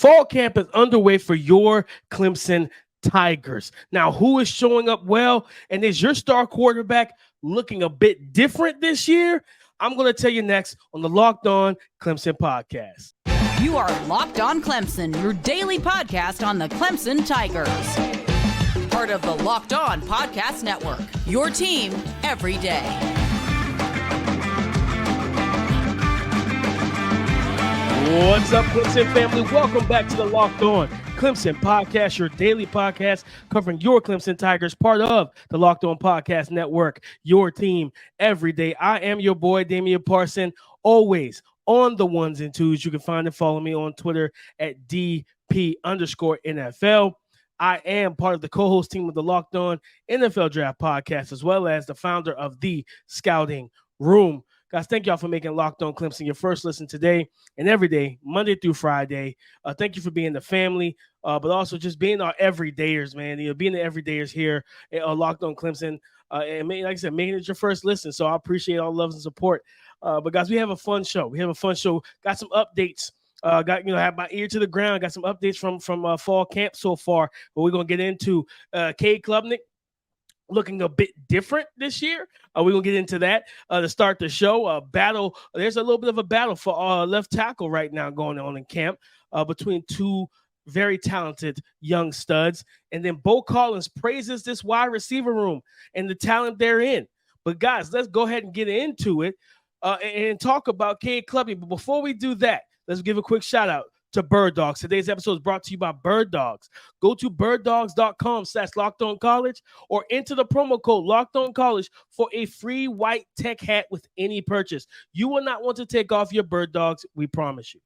Fall camp is underway for your Clemson Tigers. Now, who is showing up well? And is your star quarterback looking a bit different this year? I'm going to tell you next on the Locked On Clemson podcast. You are Locked On Clemson, your daily podcast on the Clemson Tigers. Part of the Locked On Podcast Network, your team every day. What's up, Clemson family? Welcome back to the Locked On Clemson podcast, your daily podcast covering your Clemson Tigers, part of the Locked On Podcast Network, your team every day. I am your boy, Damian Parson, always on the ones and twos. You can find and follow me on Twitter at DP_NFL. I am part of the co-host team of the Locked On NFL Draft podcast, as well as the founder of the Scouting Room. Guys, thank y'all for making Locked On Clemson your first listen today and every day, Monday through Friday. Thank you for being the family, but also just being our everydayers, man. Being the everydayers here at Locked On Clemson. And like I said, making it your first listen. So I appreciate all the love and support. But guys, we have a fun show. Got some updates. Have my ear to the ground. Got some updates from fall camp so far. But we're gonna get into Cade Klubnik looking a bit different this year. We're going to get into that to start the show. Battle. There's a little bit of a battle for left tackle right now going on in camp between two very talented young studs. And then Beaux Collins praises this wide receiver room and the talent they're in. But guys, let's go ahead and get into it and talk about Cade Klubnik. But before we do that, let's give a quick shout out to Bird Dogs. Today's episode is brought to you by Bird Dogs. Go to birddogs.com/LockedOnCollege or enter the promo code LockedOnCollege for a free white tech hat with any purchase. You will not want to take off your Bird Dogs, we promise you.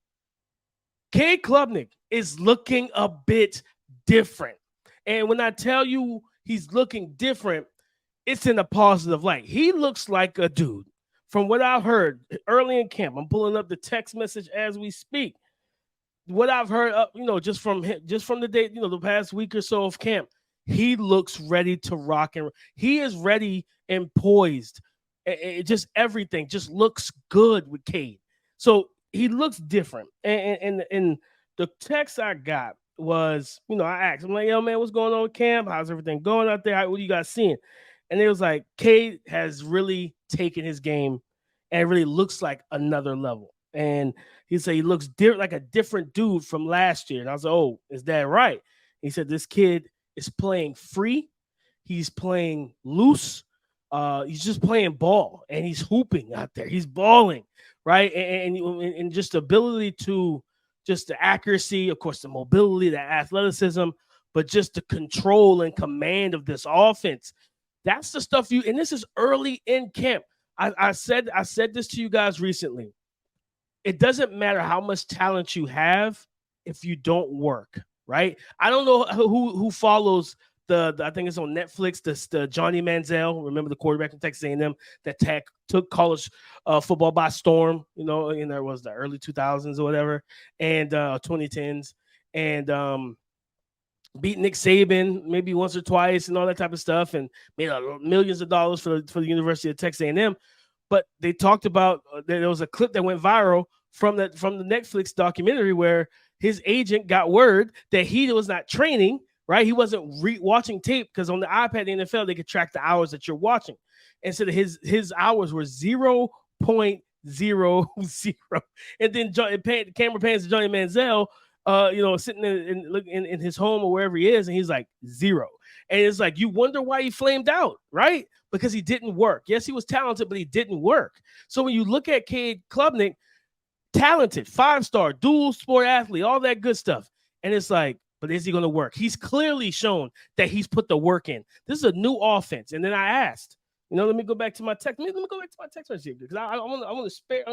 Cade Klubnik is looking a bit different. And when I tell you he's looking different, it's in a positive light. He looks like a dude. From what I've heard early in camp, I'm pulling up the text message as we speak. What I've heard, just from the day, the past week or so of camp, he looks ready to rock, and he is ready and poised. Just everything just looks good with Cade. So he looks different. And the text I got was, I asked, I'm like, yo, man, what's going on with camp? How's everything going out there? What are you guys seeing? And it was like, Cade has really taken his game and really looks like another level. And he said he looks like a different dude from last year. And I was like, oh, is that right? He said this kid is playing free. He's playing loose. He's just playing ball, and he's hooping out there. He's balling, right? And just the ability to, just the accuracy, of course, the mobility, the athleticism, but just the control and command of this offense. That's the stuff and this is early in camp. I said this to you guys recently. It doesn't matter how much talent you have if you don't work, right? I don't know who follows the I think it's on Netflix, the Johnny Manziel, remember the quarterback from Texas A&M that took college football by storm, and there was the early 2000s or whatever, and 2010s, and beat Nick Saban maybe once or twice and all that type of stuff, and made millions of dollars for the University of Texas A&M. But they talked about there was a clip that went viral from the Netflix documentary where his agent got word that he was not training, right? He wasn't watching tape because on the iPad, the NFL, they could track the hours that you're watching. And so his hours were 0.00. And then the camera pans to Johnny Manziel, sitting in his home or wherever he is, and he's like 0. And it's like, you wonder why he flamed out, right? Because he didn't work. Yes, he was talented, but he didn't work. So when you look at Cade Klubnik, talented, 5-star, dual sport athlete, all that good stuff. And it's like, but is he going to work? He's clearly shown that he's put the work in. This is a new offense. And then I asked, let me go back to my text. Let me go back to my text message because I want to spare,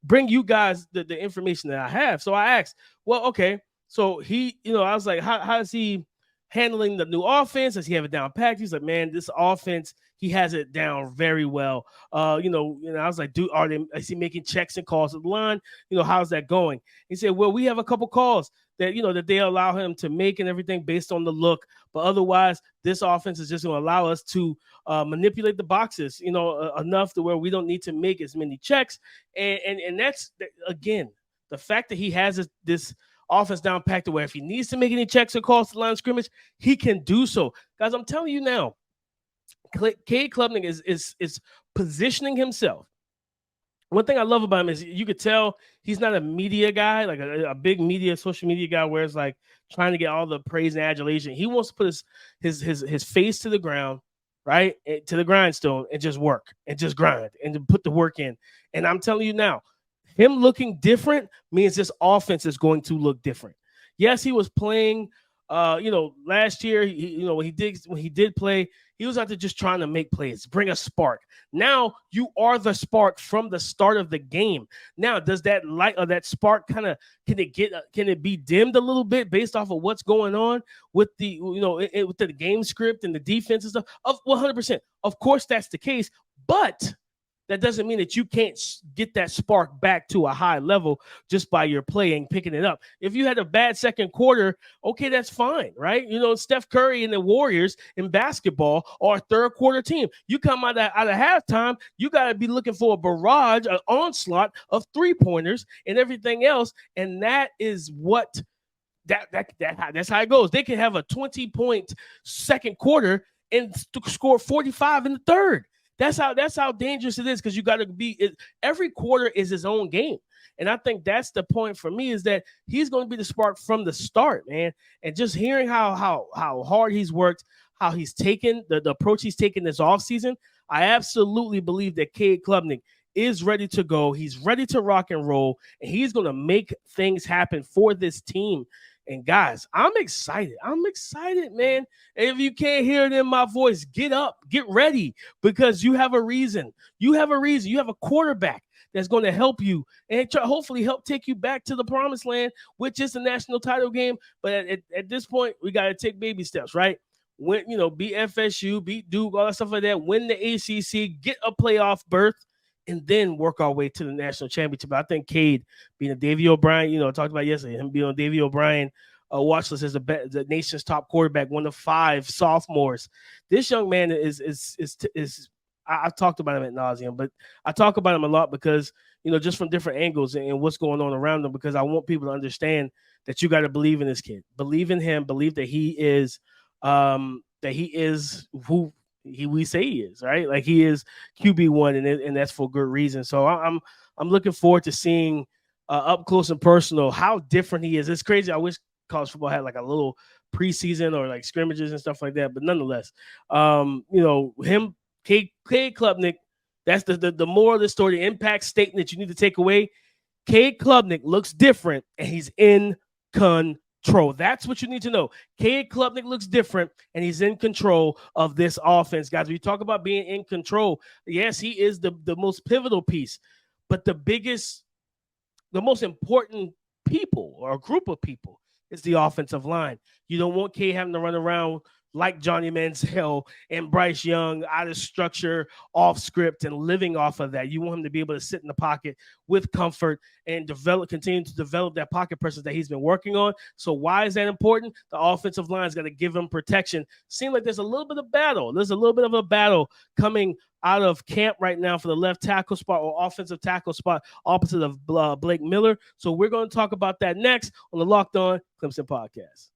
bring you guys the information that I have. So I asked, well, okay. So he, I was like, how is he handling the new offense? Does he have it down packed? He's like, man, this offense, he has it down very well. I was like, dude, is he making checks and calls at the line? How's that going? He said, well, we have a couple calls that, that they allow him to make and everything based on the look. But otherwise, this offense is just going to allow us to manipulate the boxes, enough to where we don't need to make as many checks. And that's, again, the fact that he has this offense down packed to where if he needs to make any checks or calls to the line of scrimmage, he can do so. Guys, I'm telling you now, Cade Klubnik is positioning himself. One thing I love about him is you could tell he's not a media guy, like a big media, social media guy, where it's like trying to get all the praise and adulation. He wants to put his face to the ground, right, to the grindstone, and just work and just grind and to put the work in. And I'm telling you now, him looking different means this offense is going to look different. Yes, he was playing. Last year, when he did play, he was out there just trying to make plays, bring a spark. Now you are the spark from the start of the game. Now, does that light or that spark can it be dimmed a little bit based off of what's going on with the with the game script and the defense and stuff? Of 100%, of course that's the case, but that doesn't mean that you can't get that spark back to a high level just by your play and picking it up. If you had a bad second quarter, okay, that's fine, right? Steph Curry and the Warriors in basketball are a third quarter team. You come out of halftime, you got to be looking for a barrage, an onslaught of three-pointers and everything else, and that is what that's how it goes. They can have a 20-point second quarter and score 45 in the third. That's how dangerous it is, because you got to be. Every quarter is his own game, and I think that's the point for me, is that he's going to be the spark from the start, man. And just hearing how hard he's worked, how he's taken the approach he's taken this offseason, I absolutely believe that Cade Klubnik is ready to go. He's ready to rock and roll, and he's going to make things happen for this team. And guys, I'm excited. I'm excited, man. And if you can't hear it in my voice, get up, get ready, because you have a reason. You have a reason. You have a quarterback that's going to help you and hopefully help take you back to the promised land, which is the national title game. But at this point, we got to take baby steps, right? Beat FSU, beat Duke, all that stuff like that, win the ACC, get a playoff berth, and then work our way to the national championship. I think Cade, being a Davey O'Brien, talked about yesterday, him being on Davey O'Brien watch list as the nation's top quarterback, one of 5 sophomores. This young man is I've talked about him ad nauseum, but I talk about him a lot because, just from different angles and what's going on around him, because I want people to understand that you got to believe in this kid, believe in him, believe that he is who we say he is, right? Like, he is QB1, and that's for good reason. So I'm looking forward to seeing up close and personal how different he is. It's crazy. I wish college football had like a little preseason or like scrimmages and stuff like that, but nonetheless, him, Cade Klubnik, that's the moral of the story, the impact statement that you need to take away. Cade Klubnik looks different, and he's in control. That's what you need to know. Cade Klubnik looks different, and he's in control of this offense. Guys, we talk about being in control. Yes, he is the most pivotal piece, but the most important people or group of people is the offensive line. You don't want Cade having to run around like Johnny Manziel and Bryce Young, out of structure, off script, and living off of that. You want him to be able to sit in the pocket with comfort and continue to develop that pocket presence that he's been working on. So why is that important? The offensive line's got to give him protection. Seems like there's a little bit of battle. There's a little bit of a battle coming out of camp right now for the left tackle spot or offensive tackle spot opposite of Blake Miller. So we're going to talk about that next on the Locked On Clemson podcast.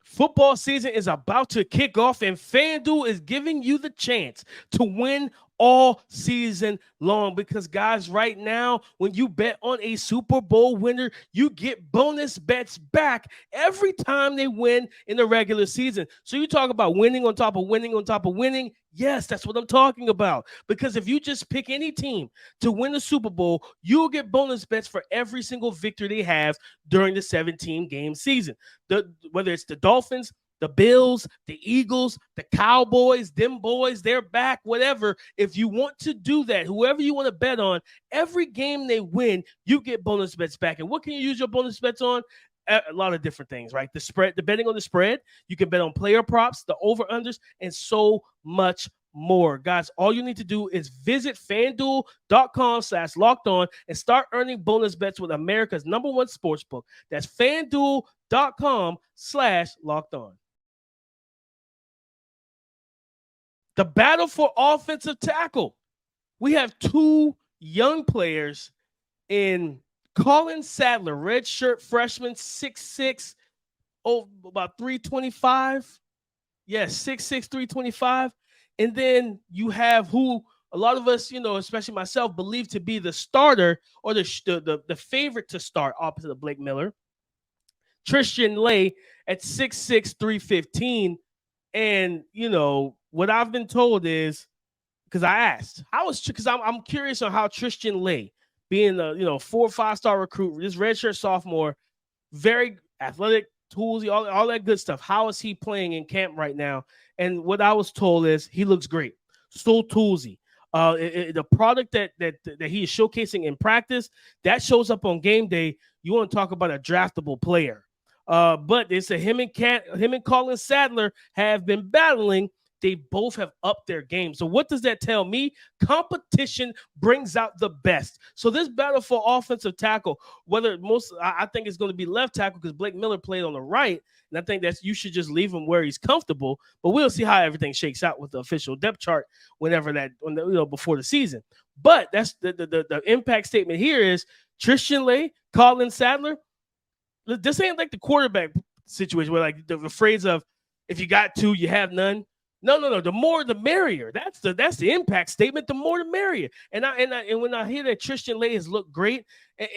Football season is about to kick off, and FanDuel is giving you the chance to win all season long, because guys, right now, when you bet on a Super Bowl winner, you get bonus bets back every time they win in the regular season. So you talk about winning on top of winning on top of winning. Yes, that's what I'm talking about. Because if you just pick any team to win the Super Bowl, you'll get bonus bets for every single victory they have during the 17-game season. Whether it's the Dolphins, the Bills, the Eagles, the Cowboys, them boys, they're back, whatever. If you want to do that, whoever you want to bet on, every game they win, you get bonus bets back. And what can you use your bonus bets on? A lot of different things, right? The spread, the betting on the spread. You can bet on player props, the over-unders, and so much more. Guys, all you need to do is visit FanDuel.com/lockedon and start earning bonus bets with America's #1 sportsbook. That's FanDuel.com/lockedon. The battle for offensive tackle. We have 2 young players in Collin Sadler, red shirt freshman, 6'6", about 325. Yes, 6'6", 325. And then you have who a lot of us, especially myself, believe to be the starter or the favorite to start opposite of Blake Miller, Tristian Leigh at 6'6", 315. And, what I've been told is, because I asked, because I'm curious on how Tristian Leigh, being a 4 or 5 star recruit, this redshirt sophomore, very athletic, toolsy, all that good stuff. How is he playing in camp right now? And what I was told is he looks great, so toolsy. The product that he is showcasing in practice, that shows up on game day. You want to talk about a draftable player. But it's him and Collin Sadler have been battling. They both have upped their game. So what does that tell me? Competition brings out the best. So this battle for offensive tackle, I think it's going to be left tackle because Blake Miller played on the right, and I think that you should just leave him where he's comfortable. But we'll see how everything shakes out with the official depth chart before the season. But that's the impact statement here is Tristian Leigh, Collin Sadler. This ain't like the quarterback situation where like the phrase of if you got two, you have none. No. The more, the merrier. That's the impact statement. The more, the merrier. And when I hear that Tristian Leigh has looked great, and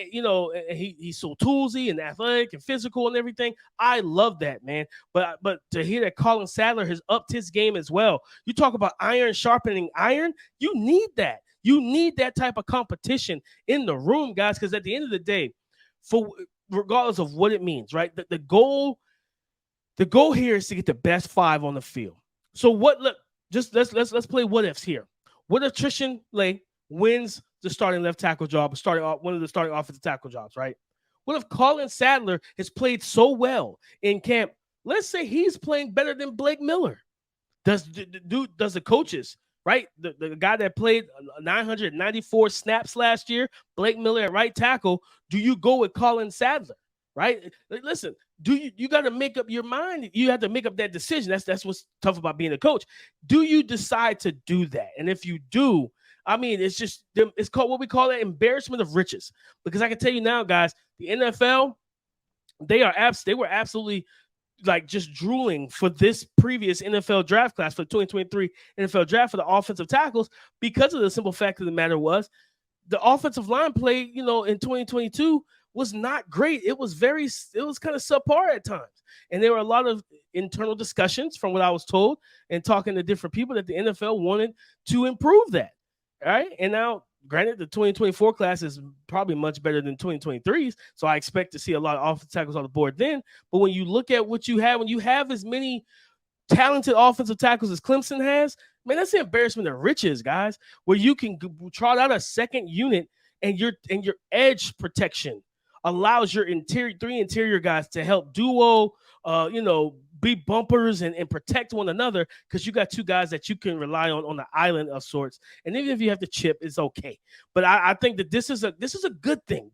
he's so toolsy and athletic and physical and everything, I love that, man. But to hear that Collin Sadler has upped his game as well. You talk about iron sharpening iron. You need that. You need that type of competition in the room, guys. Because at the end of the day, regardless of what it means, right? The goal here is to get the best 5 on the field. So let's play what ifs here. What if Tristian Leigh wins the starting left tackle job, one of the starting offensive tackle jobs, right? What if Collin Sadler has played so well in camp? Let's say he's playing better than Blake Miller. Does the coaches, right? The guy that played 994 snaps last year, Blake Miller at right tackle, do you go with Collin Sadler? Right? Listen, you got to make up your mind. You have to make up that decision. That's what's tough about being a coach. Do you decide to do that? And if you do, I mean, it's called what we call an embarrassment of riches. Because I can tell you now, guys, the NFL, they were absolutely like just drooling for this previous NFL draft class, for the 2023 NFL draft for the offensive tackles, because of the simple fact of the matter was the offensive line play, in 2022 was not great. It was kind of subpar at times. And there were a lot of internal discussions from what I was told and talking to different people that the NFL wanted to improve that. All right. And now, granted, the 2024 class is probably much better than 2023's. So I expect to see a lot of offensive tackles on the board then. But when you look at what you have, when you have as many talented offensive tackles as Clemson has, man, that's an embarrassment of riches, guys, where you can trot out a second unit and your edge protection allows your three interior guys to help duo, be bumpers and protect one another, because you got 2 guys that you can rely on the island of sorts. And even if you have to chip, it's okay. But I think that this is a good thing.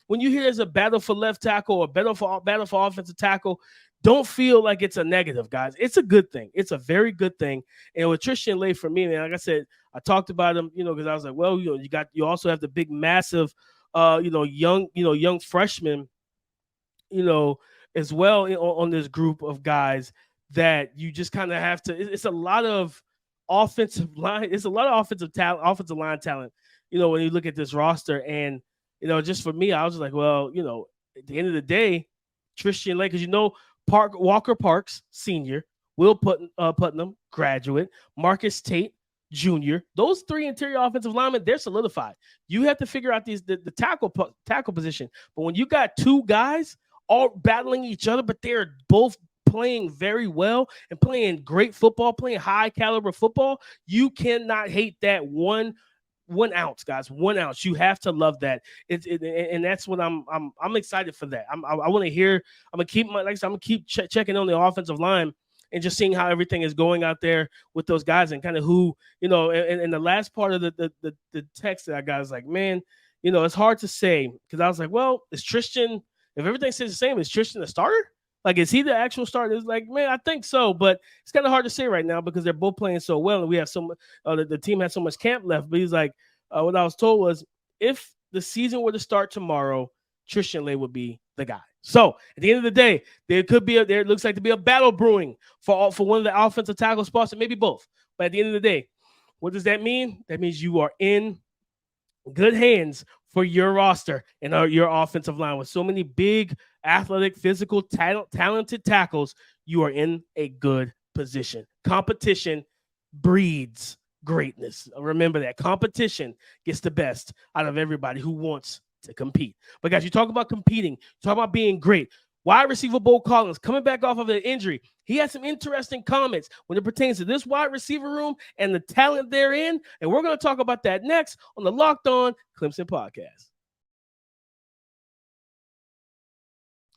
When you hear there's a battle for left tackle or battle for offensive tackle, don't feel like it's a negative, guys. It's a good thing. It's a very good thing. And with Tristian Leigh, for me, man, like I said, I talked about him, because I was like, well, you also have the big, massive, young freshman, as well on this group of guys that you just kind of have to. It's a lot of offensive line. It's a lot of offensive line talent. When you look at this roster, and just for me, I was just like, well, at the end of the day, Tristian Leigh, because Walker Parks, senior, Will Putnam, graduate, Marcus Tate, junior. Those 3 interior offensive linemen, they're solidified. You have to figure out the tackle position. But when you got 2 guys all battling each other, but they're both playing very well and playing great football, playing high caliber football, you cannot hate that 1 ounce, guys. 1 ounce. You have to love that. And that's what I'm excited for that. I want to hear. I'm gonna keep checking on the offensive line and just seeing how everything is going out there with those guys, and kind of who, and the last part of the text that I got is like, man, it's hard to say, because I was like, well, is Tristian, if everything stays the same, is Tristian the starter? Like, is he the actual starter? It's like, man, I think so, but it's kind of hard to say right now because they're both playing so well, and we have the team has so much camp left. But he's like, what I was told was, if the season were to start tomorrow, Tristian Leigh would be the guy. So at the end of the day, there looks like to be a battle brewing for one of the offensive tackle spots, and maybe both. But at the end of the day, what does that mean? That means you are in good hands for your roster and your offensive line. With so many big, athletic, physical, talented tackles, you are in a good position. Competition breeds greatness. Remember that. Competition gets the best out of everybody who wants to compete. But guys, you talk about competing, you talk about being great. Wide receiver Beaux Collins coming back off of an injury. He had some interesting comments when it pertains to this wide receiver room and the talent therein. And we're going to talk about that next on the Locked On Clemson podcast.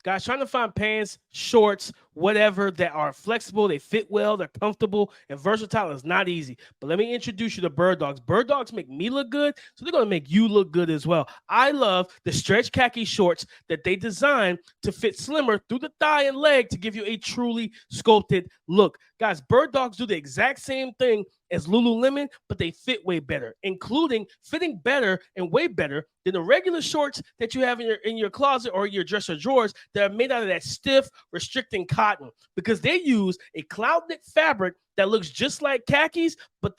Guys, trying to find pants, shorts, whatever that are flexible, they fit well, they're comfortable, and versatile is not easy. But let me introduce you to Bird Dogs. Bird Dogs make me look good, so they're going to make you look good as well. I love the stretch khaki shorts that they designed to fit slimmer through the thigh and leg to give you a truly sculpted look. Guys, Bird Dogs do the exact same thing as Lululemon, but they fit way better, including fitting better and way better than the regular shorts that you have in your closet or your dresser drawers that are made out of that stiff, restricting cotton, because they use a cloud knit fabric that looks just like khakis, but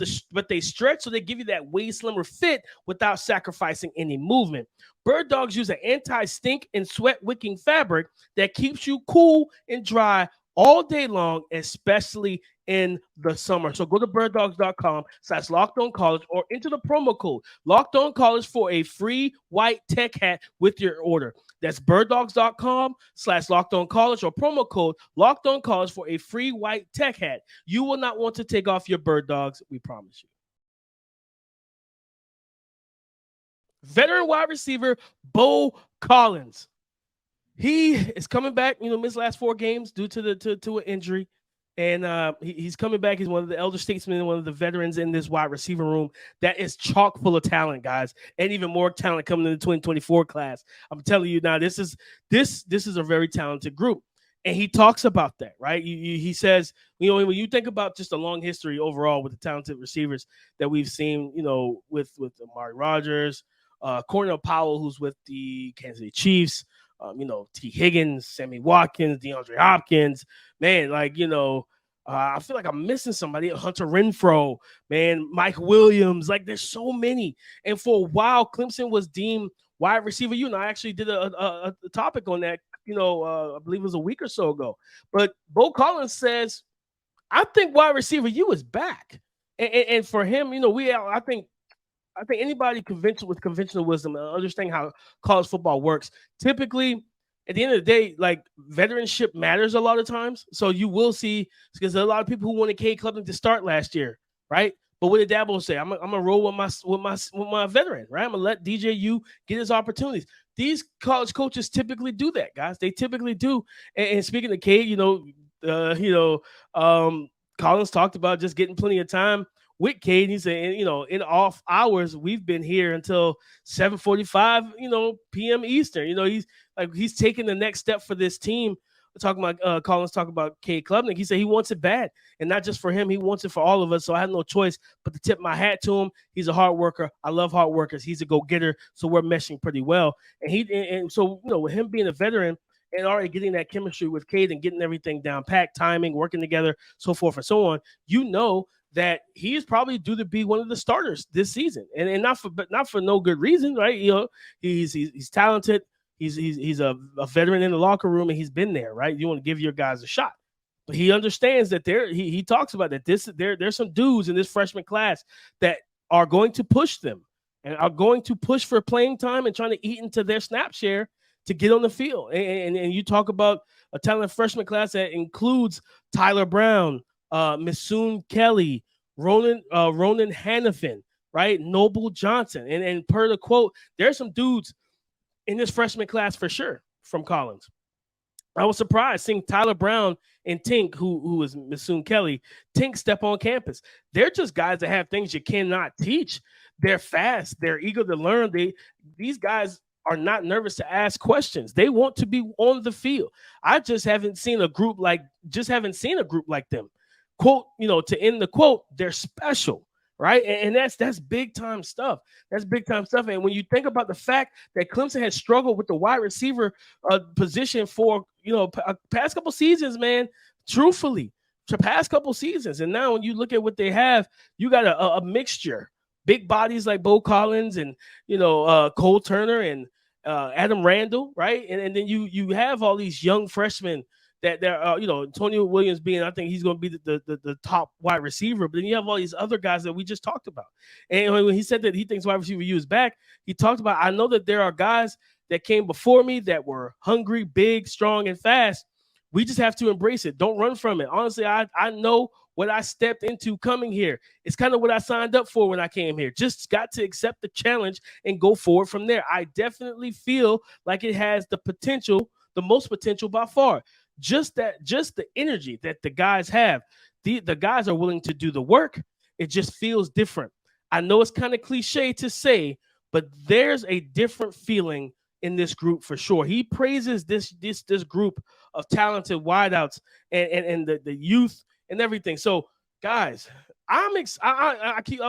they stretch so they give you that way slimmer fit without sacrificing any movement. Bird Dogs use an anti-stink and sweat wicking fabric that keeps you cool and dry all day long, especially in the summer. So go to birddogs.com/LockedOnCollege or enter the promo code LockedOnCollege for a free white tech hat with your order. That's birddogs.com/LockedOnCollege or promo code LockedOnCollege for a free white tech hat. You will not want to take off your Bird Dogs, we promise you. Veteran wide receiver Beaux Collins. He is coming back, missed last 4 games due to an injury. And he's coming back. He's one of the elder statesmen and one of the veterans in this wide receiver room that is chock full of talent, guys, and even more talent coming in the 2024 class. I'm telling you now, this is a very talented group. And he talks about that, right? He says, when you think about just a long history overall with the talented receivers that we've seen, with Amari Rodgers, Cornell Powell, who's with the Kansas City Chiefs, T. Higgins, Sammy Watkins, DeAndre Hopkins, man, I feel like I'm missing somebody. Hunter Renfrow, man, Mike Williams, there's so many. And for a while, Clemson was deemed wide receiver. I actually did a topic on that, I believe it was a week or so ago. But Beaux Collins says, I think wide receiver U is back. And for him, I think anybody with conventional wisdom understanding how college football works, typically at the end of the day, veteranship matters a lot of times. So you will see, because there are a lot of people who wanted Cade Klubnik to start last year, right? But what did Dabo say? I'm gonna roll with my veteran, right? I'm gonna let DJU get his opportunities. These college coaches typically do that, guys. They typically do. And speaking of Cade, Collins talked about just getting plenty of time with Cade. He said, in off hours, we've been here until 7:45, p.m. Eastern. He's taking the next step for this team. Collins talking about Cade Klubnik. He said he wants it bad, and not just for him. He wants it for all of us. So I have no choice but to tip my hat to him. He's a hard worker. I love hard workers. He's a go-getter. So we're meshing pretty well. And so with him being a veteran and already getting that chemistry with Cade and getting everything down packed, timing, working together, so forth and so on, that he is probably due to be one of the starters this season, and not for no good reason, right? He's talented. He's a veteran in the locker room, and he's been there, right? You want to give your guys a shot, but he understands that he talks about that there's some dudes in this freshman class that are going to push them and are going to push for playing time and trying to eat into their snap share to get on the field. And you talk about a talented freshman class that includes Tyler Brown, Missoon Kelly, Ronan Hannafin, right? Noble Johnson. And per the quote, there's some dudes in this freshman class for sure from Collins. I was surprised seeing Tyler Brown and Tink, who is Missoon Kelly, Tink step on campus. They're just guys that have things you cannot teach. They're fast. They're eager to learn. These guys are not nervous to ask questions. They want to be on the field. I just haven't seen a group like them. Quote, to end the quote, they're special. right? And that's big time stuff. That's big time stuff. And when you think about the fact that Clemson has struggled with the wide receiver position for past couple seasons, man, truthfully, the past couple seasons, and now when you look at what they have, you got a mixture, big bodies like Beaux Collins and Cole Turner and Adam Randall, right? And then you have all these young freshmen that they're Antonio Williams being, I think he's going to be the top wide receiver, but then you have all these other guys that we just talked about. And when he said that he thinks wide receiver U is back, he talked about, I know that there are guys that came before me that were hungry, big, strong, and fast. We just have to embrace it. Don't run from it. Honestly, I know what I stepped into coming here. It's kind of what I signed up for when I came here. Just got to accept the challenge and go forward from there. I definitely feel like it has the potential, the most potential by far. Just the energy that the guys have. The guys are willing to do the work. It just feels different. I know it's kind of cliche to say, but there's a different feeling in this group for sure. He praises this group of talented wideouts and the youth and everything. So, guys, I keep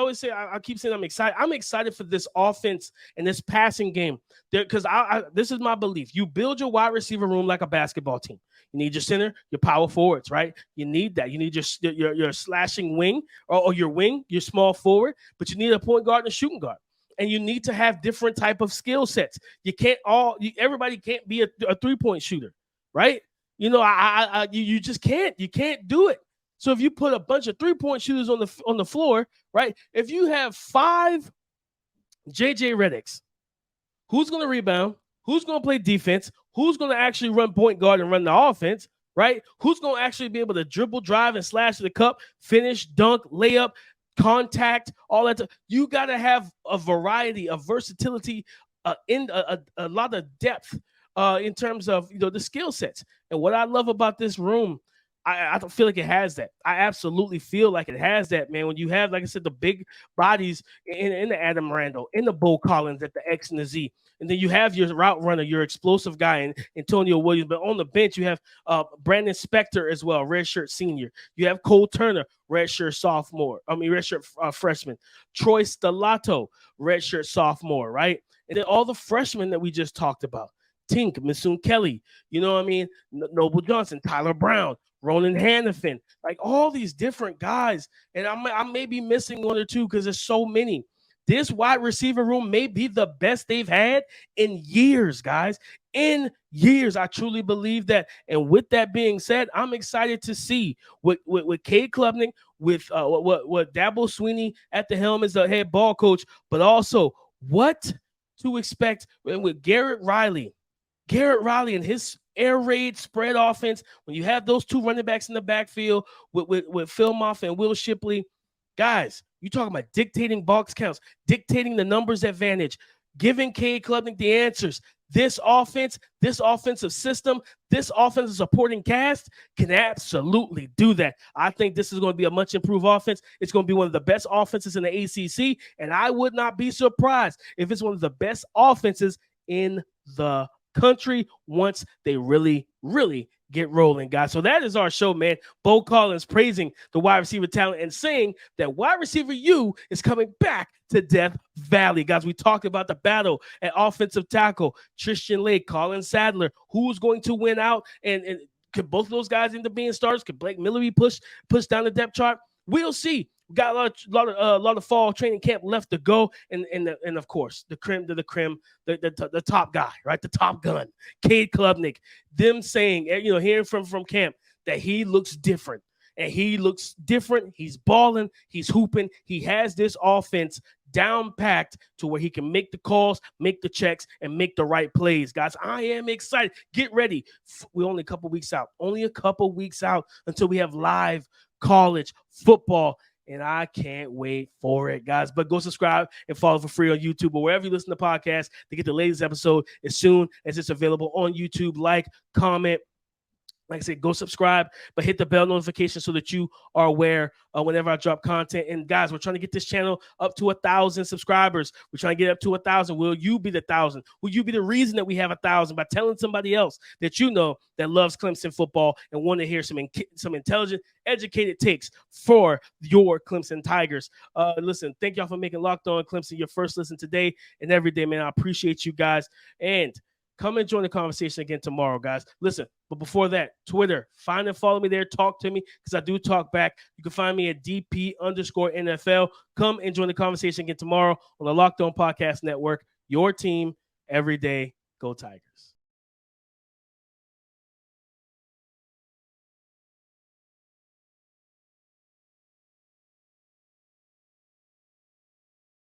saying I'm excited. I'm excited for this offense and this passing game because this is my belief. You build your wide receiver room like a basketball team. You need your center, your power forwards, right? You need that. You need your slashing wing or your wing, your small forward, but you need a point guard and a shooting guard. And you need to have different type of skill sets. You can't everybody can't be a 3-point shooter, right? You just can't. You can't do it. So if you put a bunch of 3-point shooters on the floor, right? If you have 5 JJ Redicks, who's going to rebound? Who's going to play defense? Who's going to actually run point guard and run the offense, right? Who's going to actually be able to dribble, drive, and slash to the cup, finish, dunk, layup, contact, all that. You got to have a variety of versatility, in a lot of depth in terms of the skill sets. And what I love about this room, I don't feel like it has that. I absolutely feel like it has that, man. When you have, like I said, the big bodies in the Adam Randall, in the Beaux Collins at the X and the Z, and then you have your route runner, your explosive guy, and Antonio Williams. But on the bench, you have Brandon Spector as well, redshirt senior. You have Cole Turner, redshirt freshman. Troy Stellato, redshirt sophomore, right? And then all the freshmen that we just talked about. Tink, Masoon Kelly, Noble Johnson, Tyler Brown, Ronan Hannafin, like all these different guys. And I may be missing one or two because there's so many. This wide receiver room may be the best they've had in years, guys. In years, I truly believe that. And with that being said, I'm excited to see with Cade Klubnik, with what Dabo Swinney at the helm as the head ball coach, but also what to expect with Garrett Riley and his air raid spread offense. When you have those 2 running backs in the backfield with Phil Moffitt and Will Shipley, guys, you talking about dictating box counts, dictating the numbers advantage, giving Cade Klubnik the answers. This offense, this offensive system, this offensive supporting cast can absolutely do that. I think this is going to be a much improved offense. It's going to be one of the best offenses in the ACC, and I would not be surprised if it's one of the best offenses in the country once they really, really get rolling, guys. So that is our show, man. Beaux Collins praising the wide receiver talent and saying that wide receiver U is coming back to Death Valley. Guys, we talked about the battle at offensive tackle. Tristian, Leigh, Collin, Sadler. Who's going to win out? And could both of those guys end up being starters? Could Blake Miller be pushed down the depth chart? We'll see. We got a lot of fall training camp left to go, and of course the creme de la creme, the top guy, right? The top gun, Cade Klubnik. Them saying, hearing from camp that he looks different, and he looks different. He's balling, he's hooping. He has this offense down packed to where he can make the calls, make the checks, and make the right plays. Guys, I am excited. Get ready. We're only a couple weeks out. Until we have live college football. And I can't wait for it, guys. But go subscribe and follow for free on YouTube or wherever you listen to podcasts to get the latest episode as soon as it's available on YouTube. Like, comment, Like I said, go subscribe, but hit the bell notification so that you are aware whenever I drop content. And guys, we're trying to get this channel up to 1,000 subscribers. We're trying to get up to 1,000. Will you be the 1,000? Will you be the reason that we have 1,000 by telling somebody else that you know that loves Clemson football and want to hear some intelligent, educated takes for your Clemson Tigers? Listen, thank y'all for making Locked On Clemson your first listen today and every day, man. I appreciate you guys. And come and join the conversation again tomorrow, guys. Listen, but before that, Twitter, find and follow me there. Talk to me because I do talk back. You can find me at DP_NFL. Come and join the conversation again tomorrow on the Locked On Podcast Network. Your team every day. Go Tigers.